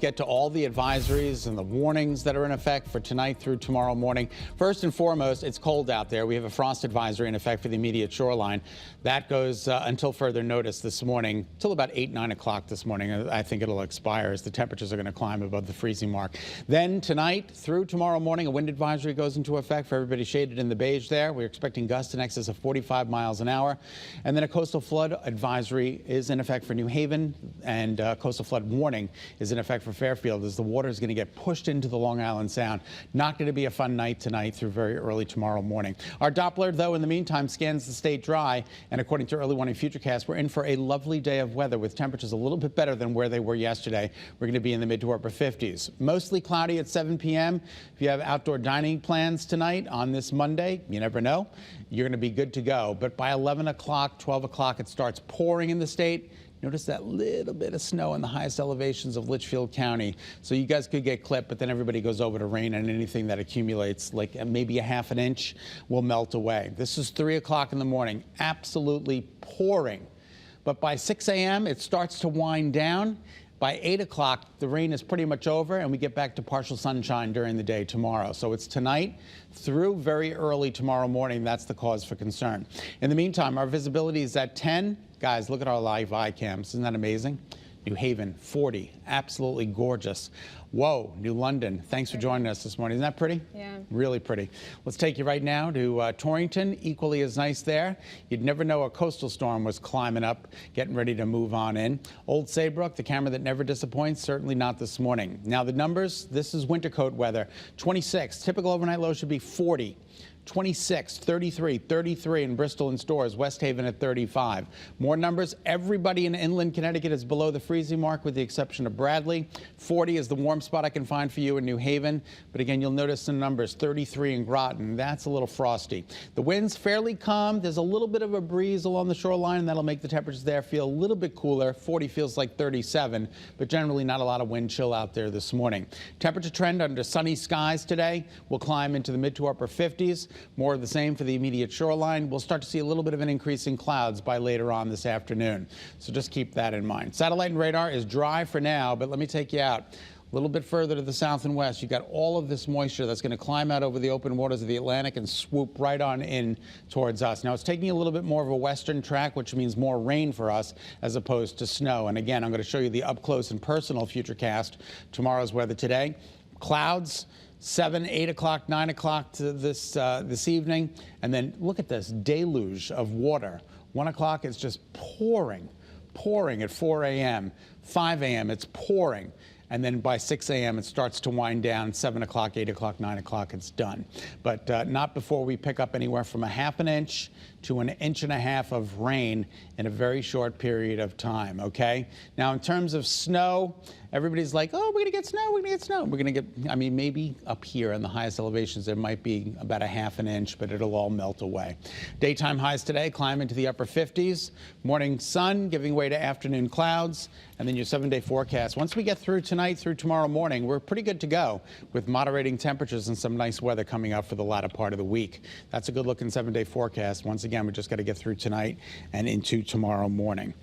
Get to all the advisories and the warnings that are in effect for tonight through tomorrow morning. First and foremost, it's cold out there. We have a frost advisory in effect for the immediate shoreline. That goes until further notice this morning, till about 8, 9 o'clock this morning. I think it'll expire as the temperatures are going to climb above the freezing mark. Then tonight through tomorrow morning, a wind advisory goes into effect for everybody shaded in the beige there. We're expecting gusts in excess of 45 miles an hour. And then a coastal flood advisory is in effect for New Haven, and coastal flood warning is in effect for Fairfield as the water is going to get pushed into the Long Island Sound. Not going to be a fun night tonight through very early tomorrow morning. Our Doppler, though, in the meantime, scans the state dry, and according to early warning futurecast, we're in for a lovely day of weather with temperatures a little bit better than where they were yesterday. We're going to be in the mid to upper 50s. Mostly cloudy at 7 p.m. If you have outdoor dining plans tonight on this Monday, you never know, you're going to be good to go. But by 11 o'clock, 12 o'clock, it starts pouring in the state. Notice that little bit of snow in the highest elevations of Litchfield County. So you guys could get clipped, but then everybody goes over to rain, and anything that accumulates, like maybe a half an inch, will melt away. This is 3 o'clock in the morning, absolutely pouring. But by 6 a.m., it starts to wind down. By 8 o'clock, the rain is pretty much over, and we get back to partial sunshine during the day tomorrow. So it's tonight through very early tomorrow morning. That's the cause for concern. In the meantime, our visibility is at 10. Guys, look at our live eye cams. Isn't that amazing? New Haven, 40. Absolutely gorgeous. Whoa, New London. Thanks for joining us this morning. Isn't that pretty? Yeah. Really pretty. Let's take you right now to Torrington. Equally as nice there. You'd never know a coastal storm was climbing up, getting ready to move on in. Old Saybrook, the camera that never disappoints, certainly not this morning. Now the numbers, this is winter coat weather. 26. Typical overnight low should be 40. 26, 33, 33 in Bristol and Stores, West Haven at 35. More numbers, everybody in inland Connecticut is below the freezing mark with the exception of Bradley. 40 is the warm spot I can find for you in New Haven. But again, you'll notice some numbers, 33 in Groton. That's a little frosty. The wind's fairly calm. There's a little bit of a breeze along the shoreline, and that'll make the temperatures there feel a little bit cooler. 40 feels like 37, but generally not a lot of wind chill out there this morning. Temperature trend under sunny skies today will climb into the mid to upper 50s. More of the same for the immediate shoreline. We'll start to see a little bit of an increase in clouds by later on this afternoon. So just keep that in mind. Satellite and radar is dry for now, but let me take you out a little bit further to the south and west. You've got all of this moisture that's going to climb out over the open waters of the Atlantic and swoop right on in towards us. Now, it's taking a little bit more of a western track, which means more rain for us as opposed to snow. And again, I'm going to show you the up close and personal futurecast. Tomorrow's weather today. Clouds. 7, 8 o'clock, 9 o'clock to this evening. And then look at this deluge of water. 1 o'clock, it's just pouring at 4 a.m. 5 a.m., it's pouring. And then by 6 a.m., it starts to wind down. 7 o'clock, 8 o'clock, 9 o'clock, it's done. But not before we pick up anywhere from a half an inch to an inch and a half of rain in a very short period of time, okay? Now, in terms of snow, everybody's like, oh, we're going to get snow, we're going to get snow. We're going to get, I mean, maybe up here in the highest elevations, there might be about a half an inch, but it'll all melt away. Daytime highs today climb into the upper 50s. Morning sun giving way to afternoon clouds. And then your 7-day forecast. Once we get through tonight through tomorrow morning, we're pretty good to go with moderating temperatures and some nice weather coming up for the latter part of the week. That's a good looking 7-day forecast. Once again, we just got to get through tonight and into tomorrow morning.